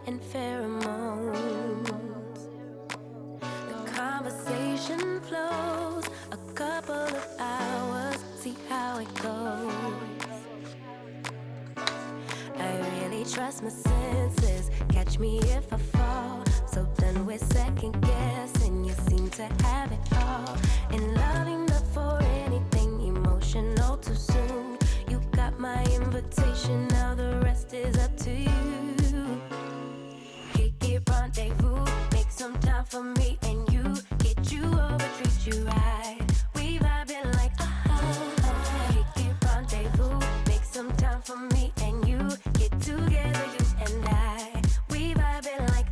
and pheromones. The conversation flows a couple of hours, see how it goes. I really trust my senses, catch me if I fall. So done with second guessing, you seem to have it all. And loving the for anything emotional too soon. You got my invitation, now the rest is up to you. Kick it, rendezvous, make some time for me and you. Get you over, treat you right. We vibing like Kick it, rendezvous, make some time for me and you. Get together, you and I. We vibing like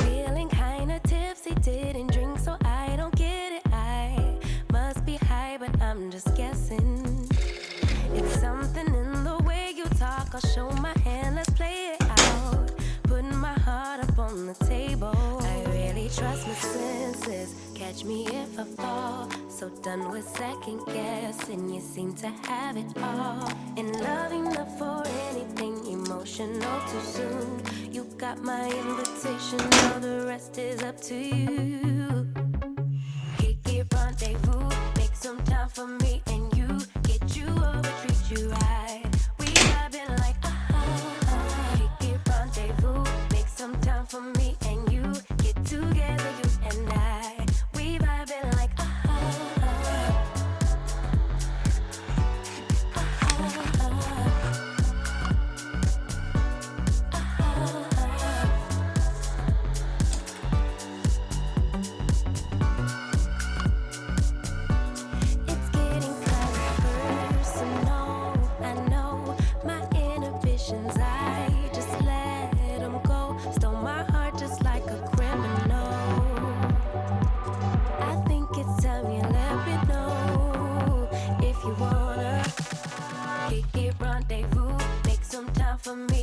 feeling kinda tipsy, didn't drink so I don't get it. I must be high but I'm just guessing. It's something in the way you talk, I'll show my hand, let's play it out. Putting my heart up on the table. I really trust my senses, catch me if I fall. So done with second guessing, you seem to have it all. And loving the for anything emotional too soon. You got my invitation, now the rest is up to you. Kick it, rendezvous, make some time for me and you. Get you over, treat you right. We vibing like Kick it, rendezvous, make some time for me and you. Get together, you and I. We vibing like It's getting kind of personal. I know my inhibitions, I just let them go. Stole my heart just like a criminal. I think it's time you let me know if you wanna kick it, rendezvous, make some time for me